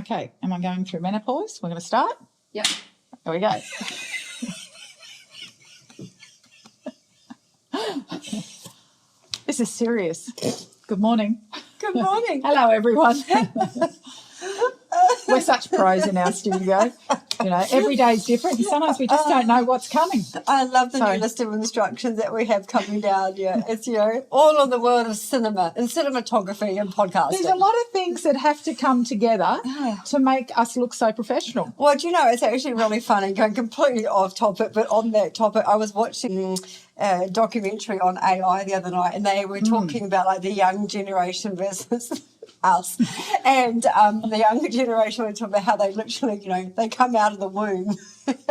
Okay, am I going through menopause? We're going to start? Yep. Here we go. This is serious. Good morning. Good morning. Hello, everyone. We're such pros in our studio. You know, every day is different, and sometimes we just don't know what's coming. I love the new list of instructions that we have coming down. Yeah, it's all in the world of cinema and cinematography and podcasting. There's a lot of things that have to come together to make us look so professional. Well, do you know, it's actually really funny, going completely off topic, but on that topic, I was watching a documentary on AI the other night, and they were talking about like the young generation versus us, and the younger generation were talking about how they literally, they come out of the womb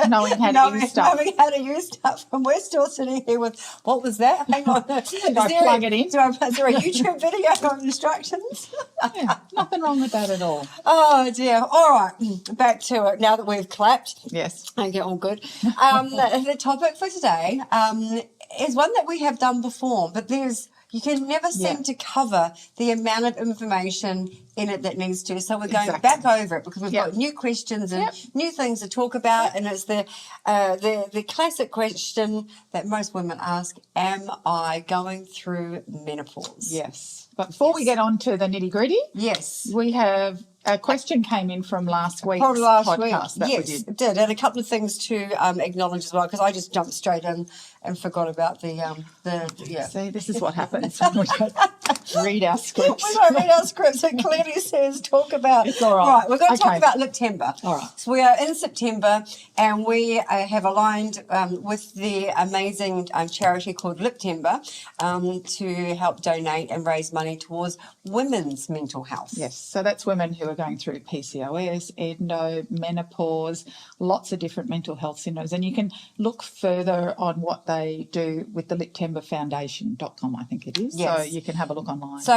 knowing how to use stuff. Knowing how to use stuff, and we're still sitting here with, what was that? Hang on. Did I plug it in? Is there a YouTube video of instructions? Yeah, nothing wrong with that at all. Oh, dear. All right, back to it now that we've clapped. Yes. Okay, all good. The topic for today is one that we have done before, but you can never seem to cover the amount of information in it that needs to. So we're going back over it because we've got new questions and new things to talk about. And it's the classic question that most women ask, am I going through menopause? Yes. But before we get on to the nitty-gritty, we have a question came in from last week's podcast that we did. Yes, it did. And a couple of things to acknowledge as well, because I just jumped straight in and forgot about the See, this is what happens when we don't read our scripts. We don't read our scripts. It clearly says talk about. It's all right. Right, we're going to talk about September. All right. So we are in September, and we have aligned with the amazing charity called September to help donate and raise money towards women's mental health. Yes, so that's women who are going through PCOS, endo, menopause, lots of different mental health syndromes. And you can look further on what they do with the liptemberfoundation.com, I think it is. Yes. So you can have a look online. So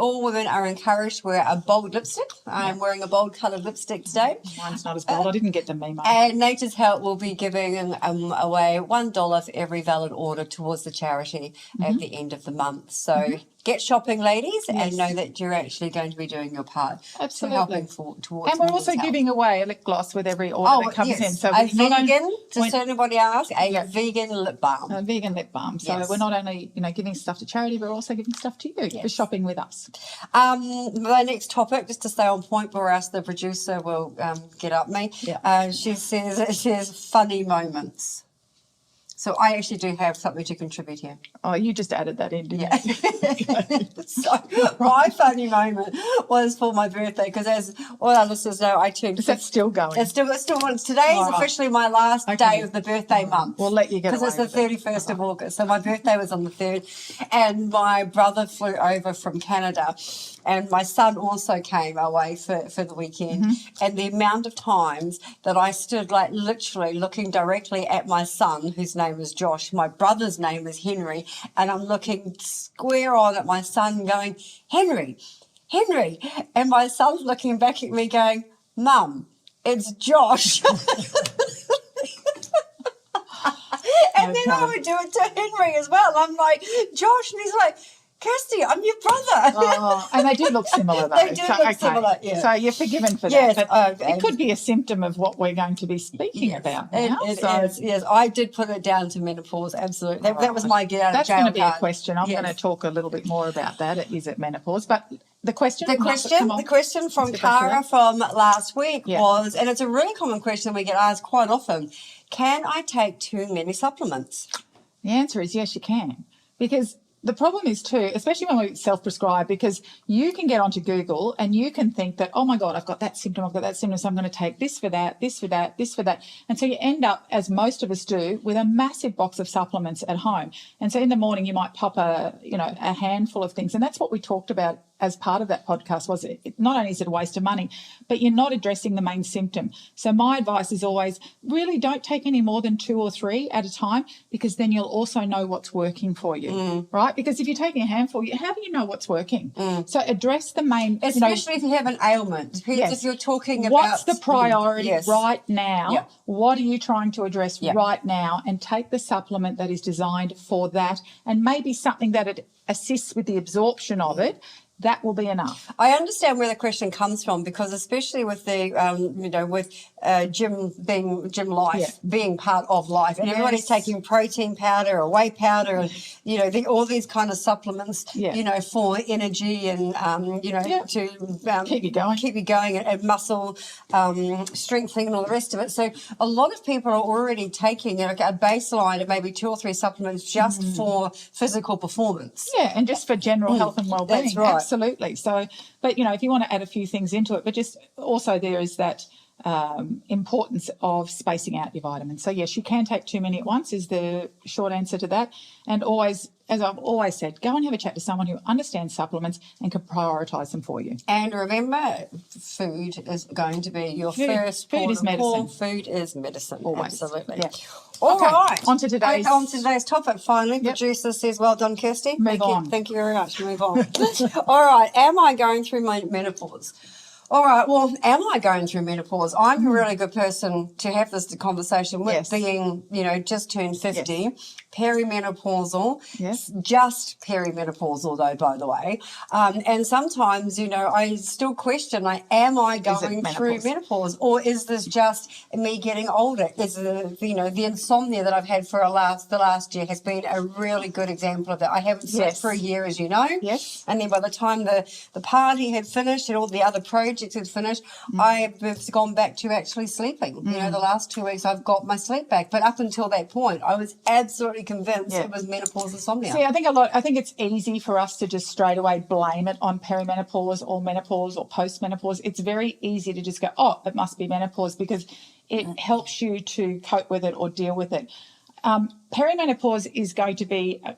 all women are encouraged to wear a bold lipstick. I'm wearing a bold coloured lipstick today. Mine's not as bold. I didn't get the memo. And Nature's Help will be giving away $1 for every valid order towards the charity at the end of the month. So get shopping, ladies, and know that you're actually going to be doing your part. Absolutely. Helping towards and we're also giving away a lip gloss with every order that comes in. So a vegan, just so anybody asks, a vegan lip balm. A vegan lip balm. So we're not only, giving stuff to charity, but we're also giving stuff to you for shopping with us. The next topic, just to stay on point, where else the producer will get up me. Yeah. She says funny moments. So I actually do have something to contribute here. Oh, you just added that in, didn't you? So my funny moment was for my birthday, because as all our listeners know, I turned. Is that still going? It's still today is officially my last day of the birthday month. We'll let you get because it's the 31st of August. So my birthday was on the 3rd, and my brother flew over from Canada, and my son also came away for the weekend. And the amount of times that I stood like literally looking directly at my son, whose name is Josh, my brother's name is Henry, and I'm looking square on at my son going, Henry, and my son's looking back at me going, Mum, it's Josh. And then I would do it to Henry as well. I'm like, Josh, and he's like, Kirsty, I'm your brother. Oh, and they do look similar, though. They do look similar, yeah. So you're forgiven for that. Yes, but it could be a symptom of what we're going to be speaking about now. It is, yes. I did put it down to menopause, absolutely. That was my get out of jail card. That's going to be a question. I'm going to talk a little bit more about that. Is it menopause? But the question from Cara from last week was, and it's a really common question we get asked quite often, can I take too many supplements? The answer is yes, you can. Because the problem is too, especially when we self-prescribe, because you can get onto Google and you can think that, oh my God, I've got that symptom, so I'm going to take this for that, this for that, this for that. And so you end up, as most of us do, with a massive box of supplements at home. And so in the morning you might pop a handful of things. And that's what we talked about as part of that podcast, was not only is it a waste of money, but you're not addressing the main symptom. So my advice is always really don't take any more than 2 or 3 at a time, because then you'll also know what's working for you, right? Because if you're taking a handful, how do you know what's working? So address the main... Especially if you have an ailment. If you're talking about... What's the priority right now? Yeah. What are you trying to address right now? And take the supplement that is designed for that, and maybe something that it assists with the absorption of it, that will be enough. I understand where the question comes from, because especially with the, with gym life being part of life, and everybody's taking protein powder or whey powder, and all these kind of supplements, for energy and to keep you going, and muscle strengthening and all the rest of it. So a lot of people are already taking a baseline of maybe 2 or 3 supplements just for physical performance. Yeah, and just for general health and well-being. That's right. Absolutely. So, but, if you want to add a few things into it, but just also there is that importance of spacing out your vitamins. So, yes, you can take too many at once is the short answer to that. And always, as I've always said, go and have a chat to someone who understands supplements and can prioritise them for you. And remember, food is going to be your first food is medicine. Food is medicine. Always. Absolutely. Yeah. All right. On to today's topic finally. Producer says, well done, Kirsty. Move on. Thank you very much. Move on. All right. Am I going through my menopause? All right, well, am I going through menopause? I'm a really good person to have this conversation with, being, just turned 50, perimenopausal, just perimenopausal though, by the way. And sometimes, I still question, am I going through menopause, or is this just me getting older? Is the insomnia that I've had for the last year has been a really good example of that. I haven't slept for a year, as you know. Yes. And then by the time the party had finished and all the other projects had finished, I have gone back to actually sleeping. The last 2 weeks I've got my sleep back, but up until that point I was absolutely convinced it was menopause insomnia. See, I think it's easy for us to just straight away blame it on perimenopause or menopause or postmenopause. It's very easy to just go, oh, it must be menopause, because it helps you to cope with it or deal with it. Perimenopause is going to be a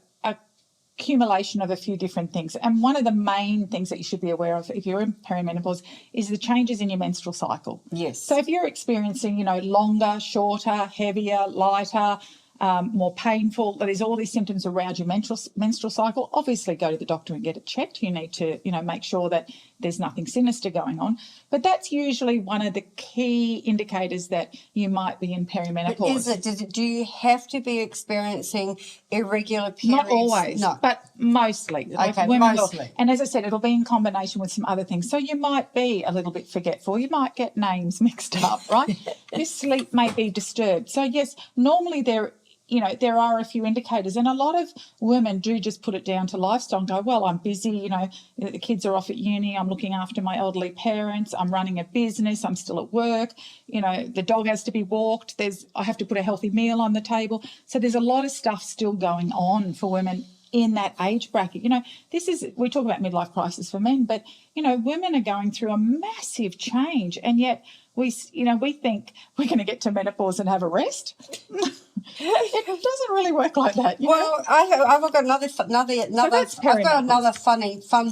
accumulation of a few different things, and one of the main things that you should be aware of if you're in perimenopause is the changes in your menstrual cycle. Yes. So if you're experiencing, longer, shorter, heavier, lighter, more painful, there's all these symptoms around your menstrual cycle, obviously go to the doctor and get it checked. You need to, make sure that there's nothing sinister going on. But that's usually one of the key indicators that you might be in perimenopause. But do you have to be experiencing irregular periods? Not always, but mostly. Okay, mostly. And as I said, it'll be in combination with some other things. So you might be a little bit forgetful. You might get names mixed up, right? Your sleep may be disturbed. So, yes, normally there are a few indicators, and a lot of women do just put it down to lifestyle and go, well, I'm busy, the kids are off at uni, I'm looking after my elderly parents, I'm running a business, I'm still at work, the dog has to be walked, I have to put a healthy meal on the table. So there's a lot of stuff still going on for women in that age bracket. We talk about midlife crisis for men, but, women are going through a massive change, and yet we think we're going to get to menopause and have a rest. It doesn't really work like that. Well, I've got another fun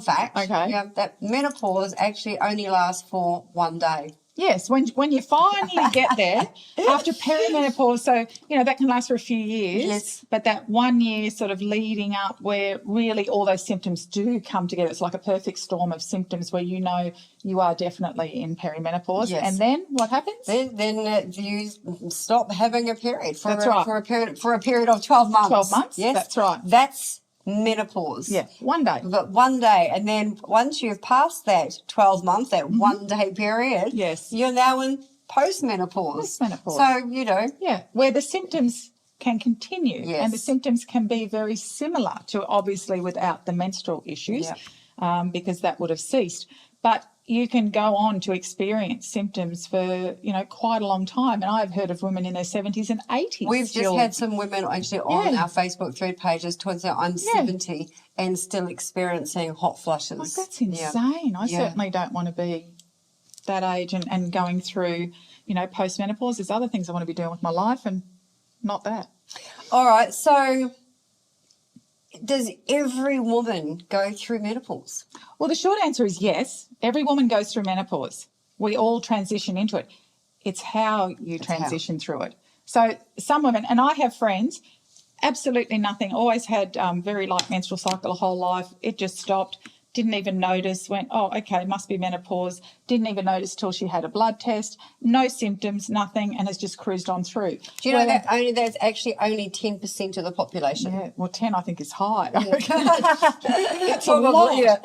fact. Okay. That menopause actually only lasts for 1 day. Yes, when you finally get there after perimenopause, so, that can last for a few years. Yes. But that 1 year sort of leading up where really all those symptoms do come together, it's like a perfect storm of symptoms where you are definitely in perimenopause. Yes. And then what happens? Then you stop having a period for a period of 12 months. 12 months, yes. That's right. That's menopause. Yeah, 1 day. But 1 day, and then once you've passed that 12 month, that 1 day period, yes, you're now in postmenopause. Postmenopause. So, yeah, where the symptoms can continue, yes, and the symptoms can be very similar to obviously without the menstrual issues, because that would have ceased. But you can go on to experience symptoms for, quite a long time. And I've heard of women in their 70s and 80s. We've just had some women actually on our Facebook thread pages towards that I'm 70 and still experiencing hot flushes. Like, that's insane. I certainly don't want to be that age and going through, postmenopause. There's other things I want to be doing with my life, and not that. All right. So does every woman go through menopause? Well, the short answer is yes. Every woman goes through menopause. We all transition into it. It's how you transition through it. So some women, and I have friends, absolutely nothing, always had very light menstrual cycle a whole life. It just stopped, didn't even notice, went, oh, okay, must be menopause. didn't even notice till she had a blood test, no symptoms, nothing, and has just cruised on through. Do you know that that's actually only 10% of the population? Yeah, well, 10 I think is high. It's a lot. Yeah.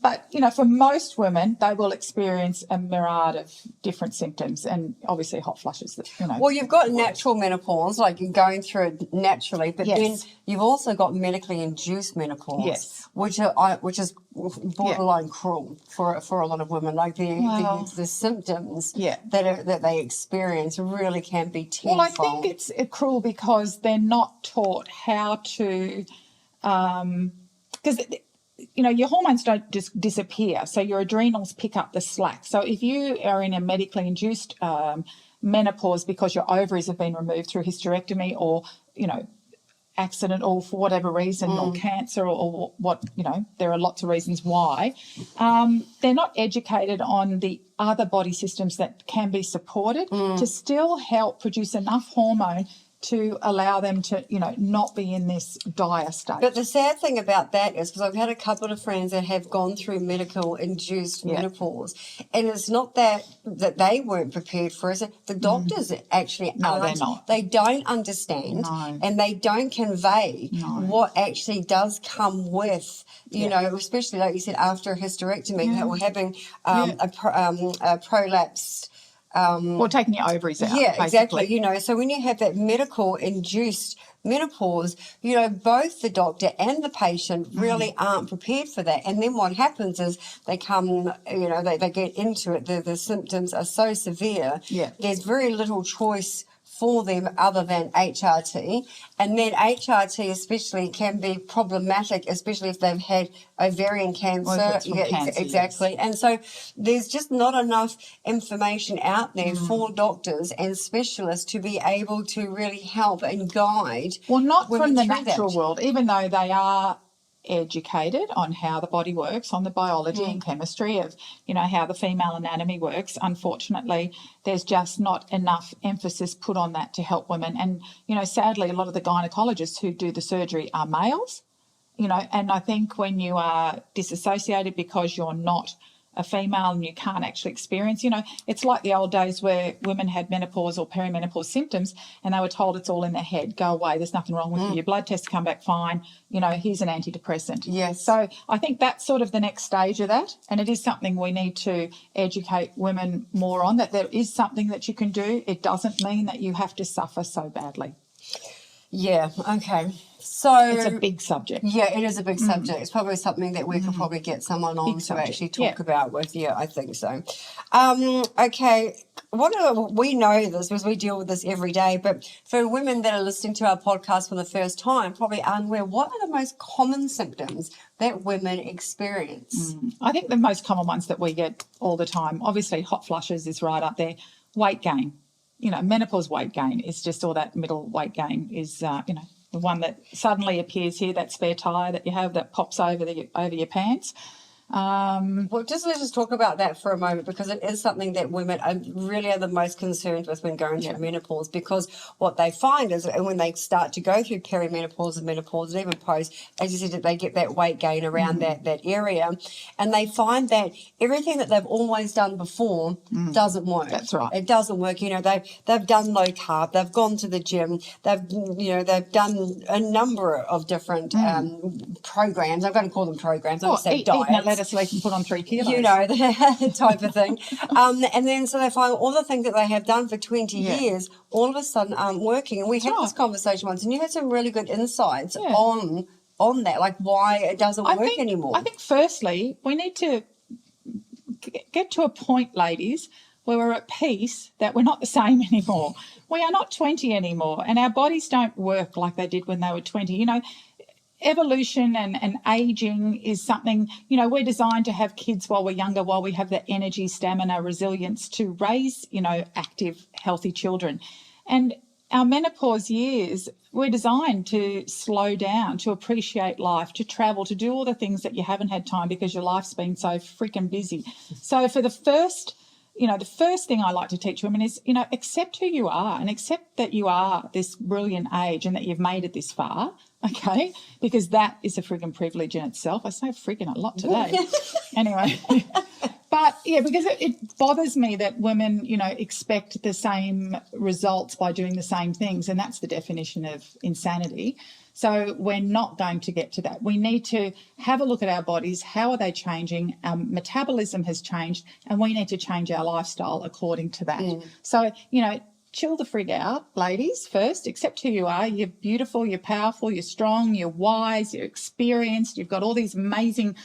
But, you know, for most women, they will experience a myriad of different symptoms and obviously hot flushes. That, you know. Well, you've got natural menopause, like you're going through it naturally, but then you've also got medically induced menopause, which is borderline cruel for a lot of women. Like the symptoms that they experience really can be tenfold. Well, I think it's cruel because they're not taught how to, because you know, your hormones don't just disappear, so your adrenals pick up the slack. So if you are in a medically induced menopause because your ovaries have been removed through hysterectomy or, you know, accident or for whatever reason or cancer or what, you know, there are lots of reasons why, they're not educated on the other body systems that can be supported to still help produce enough hormone to allow them to, you know, not be in this dire state. But the sad thing about that is, because I've had a couple of friends that have gone through medical-induced menopause, and it's not that they weren't prepared for it. The doctors actually aren't. They're not. They don't understand, and they don't convey what actually does come with, you know, especially like you said, after a hysterectomy or having a prolapsed. Or taking your ovaries out. Yeah, basically. exactly. You know, so when you have that medical-induced menopause, you know, both the doctor and the patient really aren't prepared for that. And then what happens is they come, you know, they get into it. The symptoms are so severe. Yeah. There's very little choice for them other than HRT. And then HRT especially can be problematic, especially if they've had ovarian cancer. Exactly. Yes. And so there's just not enough information out there for doctors and specialists to be able to really help and guide. Well, not from the natural world, even though they are educated on how the body works, on the biology and chemistry of, you know, how the female anatomy works. Unfortunately, there's just not enough emphasis put on that to help women. And, you know, sadly, a lot of the gynecologists who do the surgery are males, you know, and I think when you are disassociated because you're not a female and you can't actually experience, you know, it's like the old days where women had menopause or perimenopause symptoms and they were told it's all in their head, go away, there's nothing wrong with you, your blood tests come back fine, you know, here's an antidepressant. Yes. So I think that's sort of the next stage of that, and it is something we need to educate women more on, that there is something that you can do. It doesn't mean that you have to suffer so badly. Yeah, okay. So it's a big subject. Yeah, it is a big subject. It's probably something that we could probably get someone on to actually talk about with you. I think so. Okay, we know this because we deal with this every day, but for women that are listening to our podcast for the first time, probably unaware, what are the most common symptoms that women experience? I think the most common ones that we get all the time, obviously hot flushes is right up there, weight gain. You know, menopause weight gain is just all that middle weight gain is, you know, the one that suddenly appears here, that spare tyre that you have that pops over your pants. Well, let's just talk about that for a moment, because it is something that women are the most concerned with when going through menopause, because what they find is when they start to go through perimenopause and menopause and even post, as you said, that they get that weight gain around that area, and they find that everything that they've always done before doesn't work. That's right. It doesn't work. You know, they've done low carb, they've gone to the gym, they've done a number of different programs. I'm going to call them programs. I'm going to say diets. So they can put on 3 kilos. You know, that type of thing. And then so they find all the things that they have done for 20 years all of a sudden aren't working. And we had this conversation once, and you had some really good insights on that, like why it doesn't work anymore. I think firstly, we need to get to a point, ladies, where we're at peace that we're not the same anymore. We are not 20 anymore, and our bodies don't work like they did when they were 20. You know, evolution and aging is something, you know, we're designed to have kids while we're younger, while we have the energy, stamina, resilience to raise, you know, active, healthy children. And our menopause years, we're designed to slow down, to appreciate life, to travel, to do all the things that you haven't had time because your life's been so freaking busy. So for the first thing I like to teach women is, you know, accept who you are and accept that you are this brilliant age and that you've made it this far, okay? Because that is a frigging privilege in itself. I say frigging a lot today. Anyway, But yeah, because it bothers me that women, expect the same results by doing the same things, and that's the definition of insanity. So we're not going to get to that. We need to have a look at our bodies. How are they changing? Metabolism has changed, and we need to change our lifestyle according to that. So, chill the frig out, ladies, first. Accept who you are. You're beautiful, you're powerful, you're strong, you're wise, you're experienced. You've got all these amazing,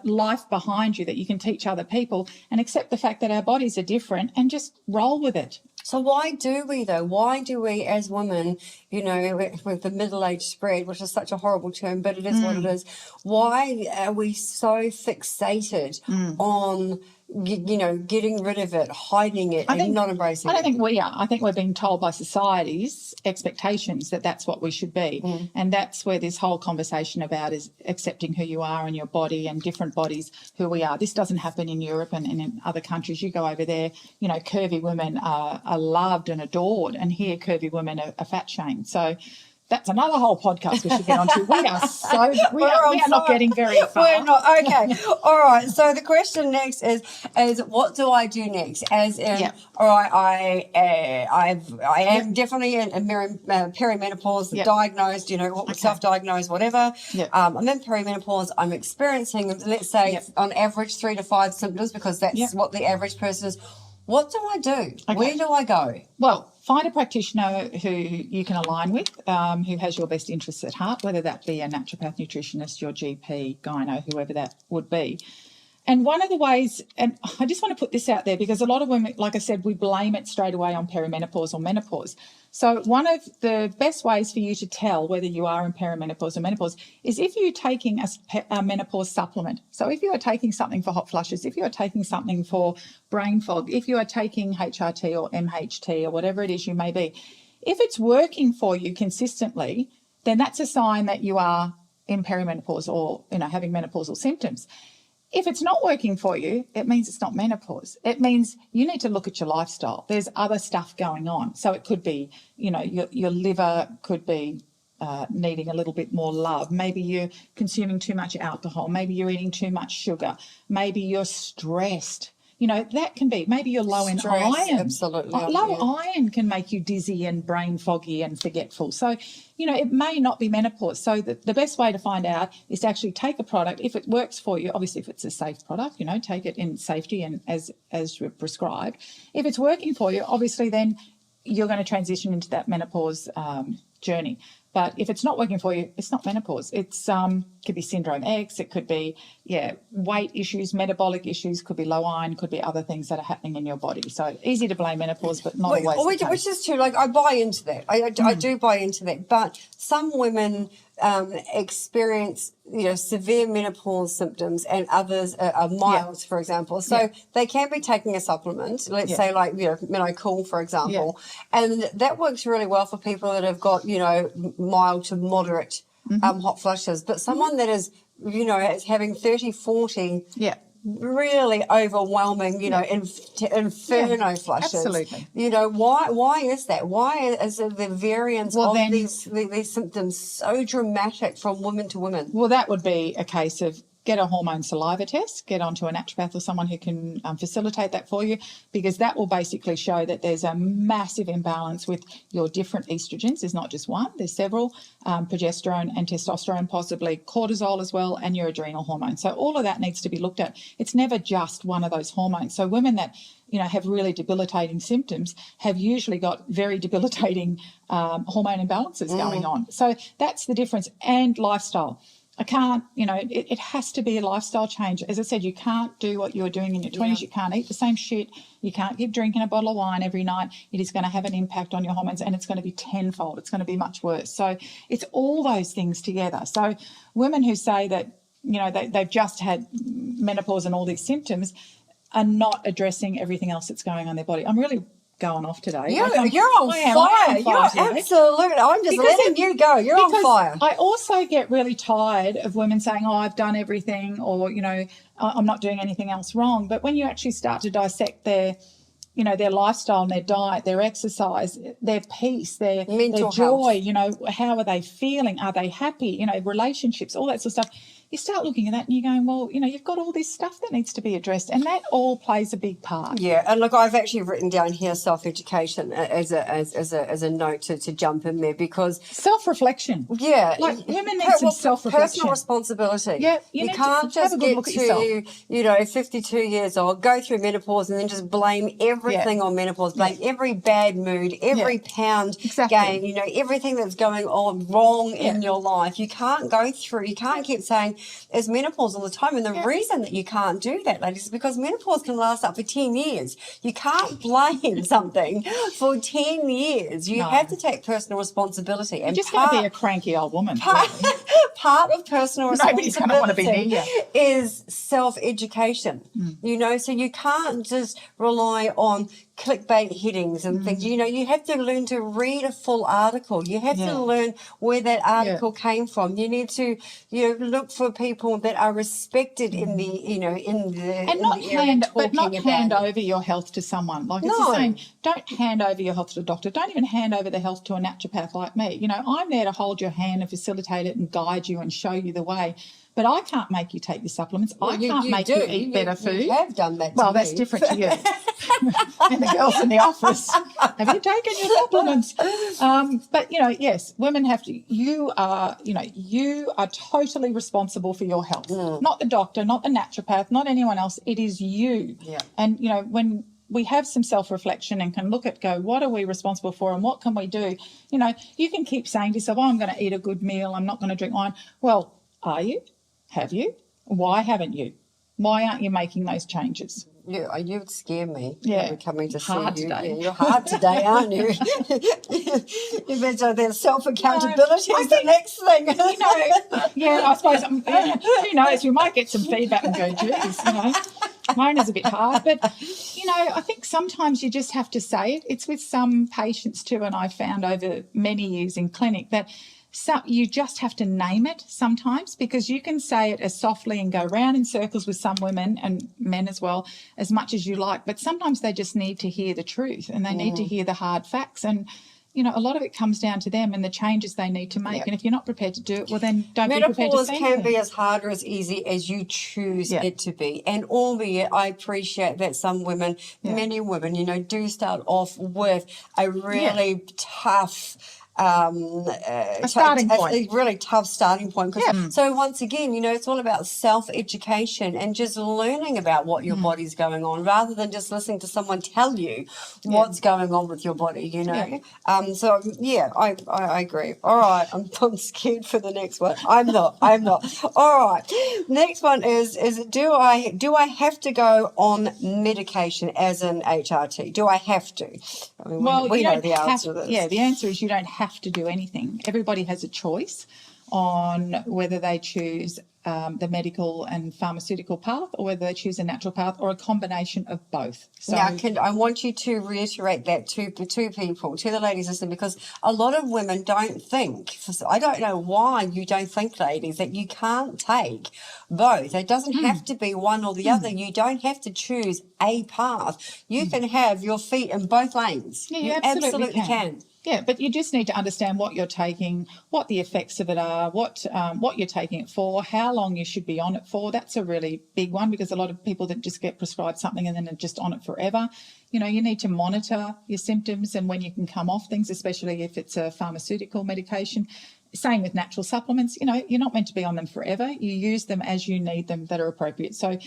life behind you that you can teach other people, and accept the fact that our bodies are different and just roll with it. So why do we, though? Why do we as women, with the middle-age spread, which is such a horrible term, but it is what it is, why are we so fixated on, getting rid of it, hiding it, and not embracing it? I don't think we are. I think we're being told by society's expectations that that's what we should be. And that's where this whole conversation about is accepting who you are and your body and different bodies, who we are. This doesn't happen in Europe and in other countries. You go over there, curvy women are loved and adored, and here curvy women are fat shamed. So that's another whole podcast we should get onto. We are not getting very far. We're not. Okay. All right. So the question next is what do I do next? As in, all right, I am definitely in peri-menopause, diagnosed, self-diagnosed, whatever. I'm in peri-menopause. I'm experiencing, let's say, on average 3 to 5 symptoms, because that's what the average person is. What do I do? Okay. Where do I go? Well, find a practitioner who you can align with, who has your best interests at heart, whether that be a naturopath, nutritionist, your GP, gyno, whoever that would be. And one of the ways, and I just want to put this out there because a lot of women, like I said, we blame it straight away on perimenopause or menopause. So one of the best ways for you to tell whether you are in perimenopause or menopause is if you're taking a menopause supplement. So if you are taking something for hot flushes, if you are taking something for brain fog, if you are taking HRT or MHT or whatever it is you may be, if it's working for you consistently, then that's a sign that you are in perimenopause or, having menopausal symptoms. If it's not working for you, it means it's not menopause. It means you need to look at your lifestyle. There's other stuff going on. So it could be, your liver could be needing a little bit more love. Maybe you're consuming too much alcohol. Maybe you're eating too much sugar. Maybe you're stressed. That can be. Maybe you're low in iron. Absolutely. Low iron can make you dizzy and brain foggy and forgetful. So, it may not be menopause. So the best way to find out is to actually take a product. If it works for you, obviously if it's a safe product, take it in safety and as prescribed. If it's working for you, obviously then you're going to transition into that menopause journey. But if it's not working for you, it's not menopause. It's could be syndrome X. It could be weight issues, metabolic issues. Could be low iron. Could be other things that are happening in your body. So easy to blame menopause, but not always. Which is true. Like I buy into that. I do buy into that. But some women experience severe menopause symptoms, and others are mild, for example. So they can be taking a supplement. Let's say like Cool, for example, and that works really well for people that have got mild to moderate hot flushes. But someone that is is having 30, 40 really overwhelming inferno flushes. Absolutely. Why is that? Why is the variance of these symptoms so dramatic from woman to woman? Well, that would be a case of get a hormone saliva test, get onto a naturopath or someone who can facilitate that for you, because that will basically show that there's a massive imbalance with your different estrogens. There's not just one, there's several, progesterone and testosterone, possibly cortisol as well, and your adrenal hormones. So all of that needs to be looked at. It's never just one of those hormones. So women that have really debilitating symptoms have usually got very debilitating hormone imbalances going on. So that's the difference. And lifestyle. I can't, it has to be a lifestyle change. As I said, you can't do what you were doing in your 20s. You can't eat the same shit. You can't keep drinking a bottle of wine every night. It is going to have an impact on your hormones, and it's going to be tenfold. It's going to be much worse. So it's all those things together. So women who say that, they've just had menopause and all these symptoms are not addressing everything else that's going on in their body. I'm really going off today. You're on fire. You're absolutely. I'm just letting you go. You're on fire. I also get really tired of women saying, "Oh, I've done everything," or I'm not doing anything else wrong. But when you actually start to dissect their lifestyle and their diet, their exercise, their peace, their joy, how are they feeling? Are they happy? Relationships, all that sort of stuff. you start looking at that and you're going, well, you've got all this stuff that needs to be addressed, and that all plays a big part. Yeah, and look, I've actually written down here self-education as a note to jump in there, because self-reflection. Yeah, like women need some self-reflection. Personal responsibility. Yeah, you can't just get to 52 years old, go through menopause, and then just blame everything on menopause. Blame every bad mood, every pound gain. Everything that's going on wrong in your life. You can't go through. You can't keep saying it's menopause all the time. And the reason that you can't do that, ladies, is because menopause can last up for 10 years. You can't blame something for 10 years. You have to take personal responsibility. And you're just going to be a cranky old woman. Part of personal responsibility is self-education. So you can't just rely on clickbait headings and things. You have to learn to read a full article. You have to learn where that article came from. You need to look for people that are respected in the not hand over your health to someone. Like it's the same. Don't hand over your health to a doctor. Don't even hand over the health to a naturopath like me. I'm there to hold your hand and facilitate it and guide you and show you the way. But I can't make you take your supplements. I can't make you eat better food. You have done that to me. That's different to you. And the girls in the office. Have you taken your supplements? But, yes, women have to. You are totally responsible for your health. Not the doctor, not the naturopath, not anyone else. It is you. Yeah. And, when we have some self-reflection and can go, what are we responsible for and what can we do? You can keep saying to yourself, I'm going to eat a good meal. I'm not going to drink wine. Well, are you? Have you? Why haven't you? Why aren't you making those changes? You would scare me. Yeah, coming to hard see you. today. Yeah, you're hard today, aren't you? You better there's self-accountability is the next thing. I suppose. Who knows? We might get some feedback and go, geez, Mona's a bit hard, but I think sometimes you just have to say it. It's with some patients too, and I found over many years in clinic that. So you just have to name it sometimes, because you can say it as softly and go round in circles with some women and men as well as much as you like. But sometimes they just need to hear the truth and they need to hear the hard facts. And, a lot of it comes down to them and the changes they need to make. And if you're not prepared to do it, well, then don't be prepared to say Menopause can be as hard or as easy as you choose it to be. And albeit I appreciate that some women, many women, do start off with a really tough... a starting point. A really tough starting point. So once again, it's all about self-education and just learning about what your body's going on, rather than just listening to someone tell you what's going on with your body. I agree. All right, I'm scared for the next one. I'm not. All right, next one is do I have to go on medication as an HRT? Do I have to? I mean, we know the answer to this. Yeah, the answer is you don't have to do anything. Everybody has a choice on whether they choose the medical and pharmaceutical path or whether they choose a natural path or a combination of both. So now, I want you to reiterate that to people, to the ladies listening, because a lot of women don't think, I don't know why you don't think, ladies, that you can't take both. It doesn't have to be one or the other. You don't have to choose a path. You can have your feet in both lanes. Yeah, you absolutely can. Yeah, but you just need to understand what you're taking, what the effects of it are, what you're taking it for, how long you should be on it for. That's a really big one, because a lot of people that just get prescribed something and then are just on it forever. You need to monitor your symptoms and when you can come off things, especially if it's a pharmaceutical medication. Same with natural supplements. You're not meant to be on them forever. You use them as you need them that are appropriate. So,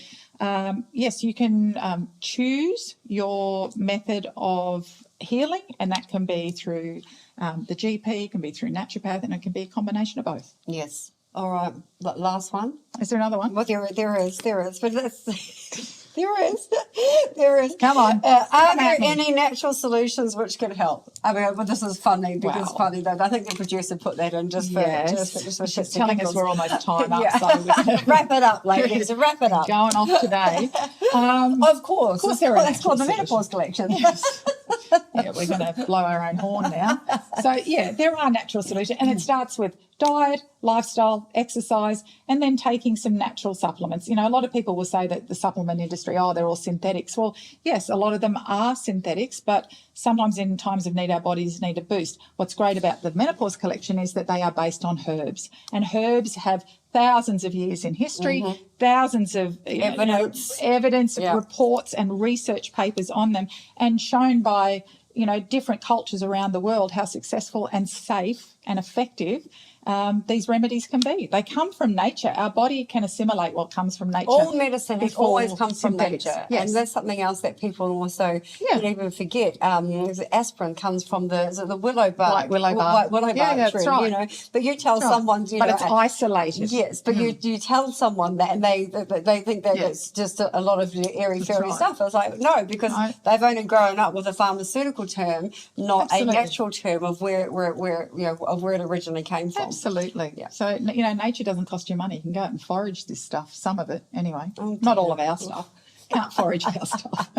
yes, you can choose your method of healing, and that can be through the GP, can be through naturopath, and it can be a combination of both. Yes. All right. Last one. Is there another one? Well, there is. But that's... There is. Come on. Are there any natural solutions which can help? I mean, well, this is funny because funny though. I think the producer put that in just for just telling us we're almost time up. So wrap it up, ladies. Wrap it up. Going off today. Of course. That's called the Menopause Collection. Yes. Yeah, we're going to blow our own horn now. So, there are natural solutions, and it starts with diet, lifestyle, exercise, and then taking some natural supplements. A lot of people will say that the supplement industry, they're all synthetics. Well, yes, a lot of them are synthetics, but sometimes in times of need, our bodies need a boost. What's great about the Menopause Collection is that they are based on herbs, and herbs have thousands of years in history, thousands of evidence, reports and research papers on them, and shown by different cultures around the world how successful and safe and effective these remedies can be. They come from nature. Our body can assimilate what comes from nature. All medicine has always come from nature. Yes. And that's something else that people also don't even forget. Aspirin comes from the willow bark. White willow bark. Willow bark that's tree, right. But you tell someone, but it's isolated. Yes, but you tell someone that and they think that it's just a lot of airy-fairy stuff. I was like, no, because they've only grown up with a pharmaceutical term, not a natural term of where it originally came from. Absolutely. Yeah. So, nature doesn't cost you money. You can go out and forage this stuff, some of it anyway. Not all of our stuff. Can't forage our stuff.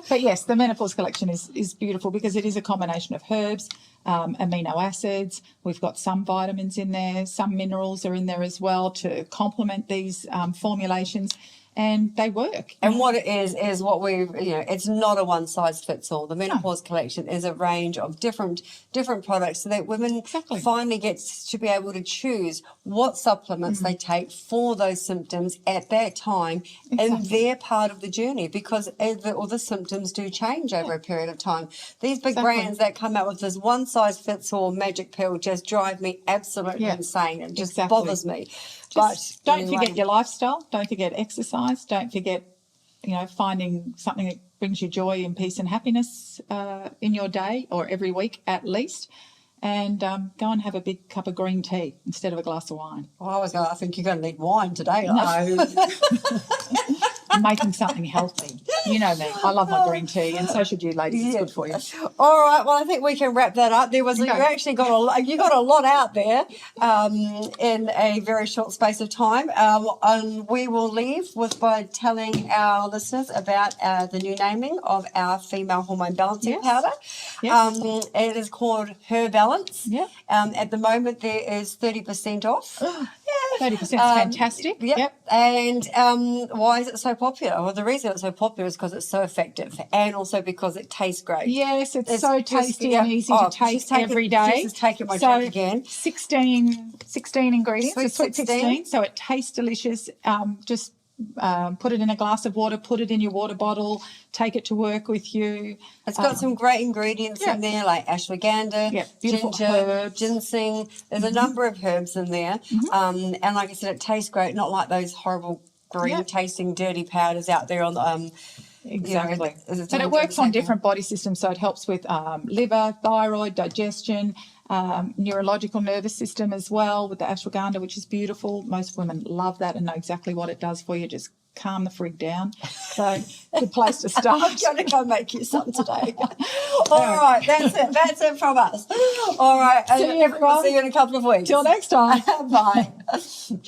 But yes, the Menopause collection is beautiful because it is a combination of herbs, amino acids. We've got some vitamins in there. Some minerals are in there as well to complement these formulations. And they work. And what it is what it's not a one size fits all. The Menopause collection is a range of different products so that women finally get to be able to choose what supplements they take for those symptoms at that time in their part of the journey, because all the symptoms do change over a period of time. These big brands that come out with this one size fits all magic pill just drive me absolutely insane. It just bothers me. But don't forget your lifestyle. Don't forget exercise. Don't forget, finding something that brings you joy and peace and happiness in your day or every week at least. And go and have a big cup of green tea instead of a glass of wine. Well, I think you're going to need wine today. No. I'm making something healthy. You know me. I love my green tea, and so should you, ladies. It's good for you. All right. Well, I think we can wrap that up. You actually got a lot out there in a very short space of time. And we will leave by telling our listeners about the new naming of our female hormone balancing powder. Yes. It is called Her Balance. Yeah. At the moment, there is 30% off. 30% is fantastic. Yep. And why is it so popular? Well, the reason it's so popular is because it's so effective, and also because it tastes great. Yes, it's so tasty and easy to taste every day. Just taking my drink again. 16 ingredients. Sweet 16. So it tastes delicious. Just put it in a glass of water, put it in your water bottle, take it to work with you. It's got some great ingredients in there, like ashwagandha, ginger, herbs. Ginseng. There's a number of herbs in there. And like I said, it tastes great, not like those horrible green tasting dirty powders out there on the Exactly. And it works on different body systems, so it helps with liver, thyroid, digestion, neurological nervous system as well with the ashwagandha, which is beautiful. Most women love that and know exactly what it does for you. Just calm the frig down. So good place to start. I'm going to go make you some today. All right, that's it. That's it from us. All right. See you, everyone. See you in a couple of weeks. Till next time. Bye.